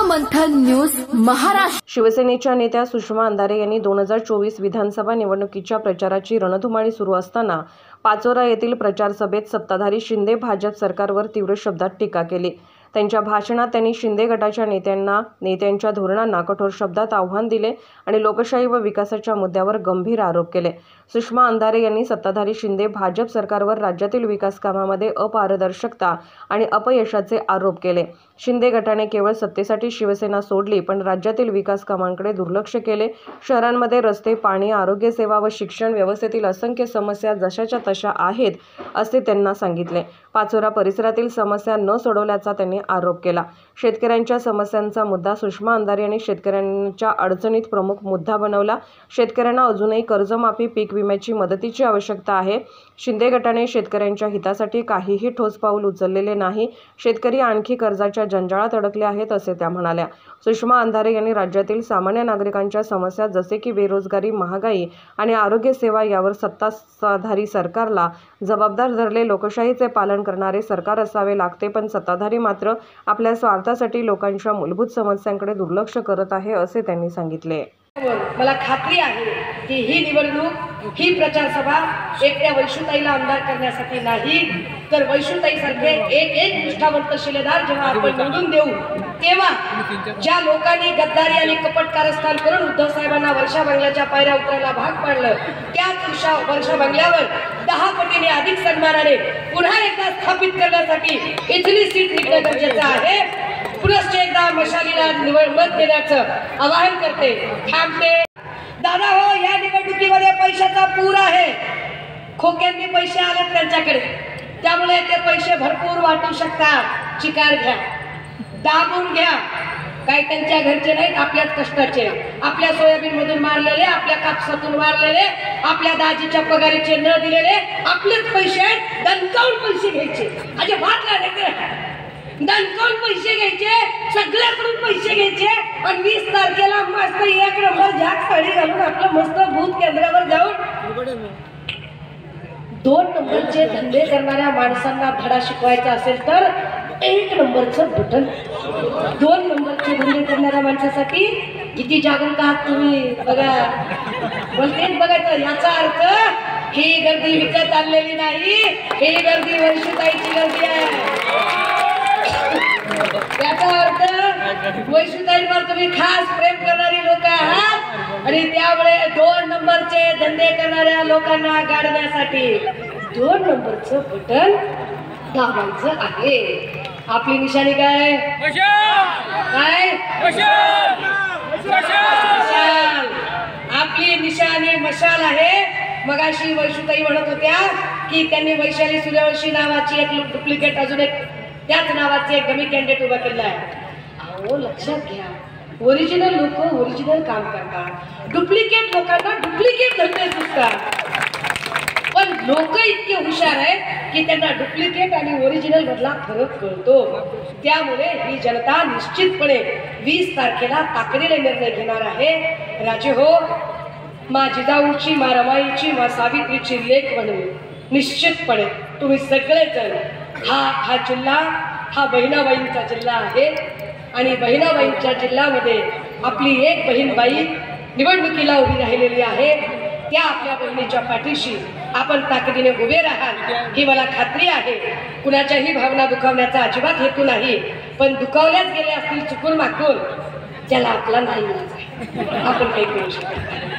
मंथन news Maharashtra. शिवसेनेच्या नेत्या सुषमा अंधारे यांनी 2024 विधानसभा निवडणुकीच्या प्रचाराची रणधुमाळी सुरू असताना पाचोरा येथील प्रचार सभेत सत्ताधारी शिंदे भाजप सरकारवर तीव्र शब्दात टीका केली। त्यांच्या भाषणात त्यांनी शिंदे गटाच्या नेत्यांच्या धोरणांना कठोर शब्दात आव्हान दिले आणि लोकशाही व विकासाच्या मुद्द्यावर गंभीर आरोप केले। सुषमा अंधारे यांनी सत्ताधारी शिंदे भाजप सरकारवर राज्यातील विकास कामामध्ये अपारदर्शकता आणि अपयशाचे आरोप केले। शिंदे गटाने केवळ सत्तेसाठी शिवसेना सोडली, पण राज्यातील विकास कामांकडे दुर्लक्ष केले। शहरांमध्ये रस्ते, पाणी, आरोग्य सेवा व शिक्षण व्यवस्थेतील असंख्य समस्या जशाच्या तशा आहेत असे त्यांना सांगितले। पाचोरा परिसरातील समस्या न सोडवल्याचा त्यांनी आरोप केला। शेतकऱ्यांच्या समस्यांचा मुद्दा सुषमा अंधारे यांनी शेतकऱ्यांच्या अडचणीत प्रमुख मुद्दा बनवला। शेतकऱ्यांना अजूनही कर्जमाफी, पीक विम्याची मदतीची आवश्यकता आहे। शिंदे गटाने शेतकऱ्यांच्या हितासाठी काहीही ठोस पाऊल उचललेले नाही। शेतकरी आणखी कर्जाच्या जंजाळात अडकले आहेत असे त्या म्हणाल्या। सुषमा अंधारे यांनी राज्यातील सामान्य नागरिकांच्या समस्या जसे की बेरोजगारी, महागाई आणि आरोग्य सेवा यावर सत्ताधारी सरकारला जबाबदार धरले। लोकशाहीचे पालन करणारे सरकार असावे लागते, पण सत्ताधारी मात्र आपल्या स्वार्थासाठी लोकांच्या मूलभूत समस्यांकडे दुर्लक्ष करत आहे असे त्यांनी सांगितले। मला खात्री आहे की ही निवडणूक, ही प्रचार सभा एकट्या वैशुताईला आमदार करण्यासाठी नाही, तर वैशुताईसारखे एक निष्ठावंत शिलेदार जेव्हा आपण निवडून देऊ, तेव्हा ज्या लोकांनी गद्दारी आणि कपट कारस्थान करून उद्धव साहेबांना वर्षा बंगल्याच्या पायऱ्या उतरायला भाग पाडलं, त्याच वर्षा बंगल्यावर 10 पटीने अधिक सन्मानाने पुन्हा एकदा स्थापित करण्यासाठी इथली सीट निघणं गरजेचं आहे। पुनश्च एकदा मशालीला मत देण्याचं आवाहन करते, थांबते। दादा हो, या निवडणुकीमध्ये पैशाचा पूर आहे। खोक्यांनी पैसे आले त्यांच्याकडे, त्यामुळे ते पैसे भरपूर वाटू शकतात। चिकार घ्या, दाबून घ्या। काही त्यांच्या घरचे नाहीत, आपल्याच कष्टाचे, आपल्या सोयाबीन मधून मारलेले, आपल्या कापसातून मारलेले, आपल्या दाजीच्या पगारीचे न दिलेले आपलेच पैसे आहेत। दणकावून पैसे घ्यायचे, अजिबात नाही, दणकावून पैसे घ्यायचे, सगळ्याकडून पैसे घ्यायचे आणि 20 तारखेला मस्त 1 नंबर झाक साडी घालून आपलं मस्त बूथ केंद्रावर जाऊन 2 नंबरचे धंदे करणाऱ्या माणसांना धडा शिकवायचा असेल तर 1 नंबरचं बटन। 2 नंबरचे धंदे करणाऱ्या माणसासाठी किती जागरूक आहात तुम्ही बघा। बोलतेच बघायचं, याचा अर्थ ही गर्दी विकत आणलेली नाही, ही गर्दी वैशुताईची गर्दी आहे। याचा अर्थ वैशुताईवर तुम्ही खास प्रेम करणारी लोक आहात आणि त्यामुळे 2 नंबरचे धंदे करणाऱ्या लोकांना गाडण्यासाठी 2 नंबरचं बटन दाबायचं आहे। आपली निशाणी काय? काय? मशाल। आपली निशाणी मशाल आहे। मगाशी वैशुताई म्हणत होत्या की त्यांनी वैशाली सूर्यवंशी नावाची एक डुप्लिकेट, अजून एक त्याच नावाचे एक डमी कॅन्डिडेट उभा केला आहे। अहो लक्षात घ्या, ओरिजिनल लोक ओरिजिनल काम करतात, डुप्लिकेट लोकांना डुप्लिकेट धंदे सुचतात। पण लोक इतके हुशार आहेत की त्यांना डुप्लिकेट आणि ओरिजिनल मधला फरक कळतो। त्यामुळे ही जनता निश्चितपणे 20 तारखेला ताकदीने निर्णय घेणार आहे। राजे हो, मा जिजाऊची, मा रमाईची, मा सावित्रीची लेक म्हणून निश्चितपणे तुम्ही सगळेजण हा जिल्हा हा बहिणाबाईंचा जिल्हा आहे आणि बहिणाबाईंच्या जिल्ह्यामध्ये आपली एक बहीणबाई निवडणुकीला उभी राहिलेली आहे। त्या आपल्या बहिणीच्या पाठीशी आपण ताकदीने उभे राहाल ही मला खात्री आहे। कुणाच्याही भावना दुखावण्याचा अजिबात हेतू नाही, पण दुखावल्याच गेले असतील चुकून मागून, ज्याला आपला नाही आपण काही करू शकत।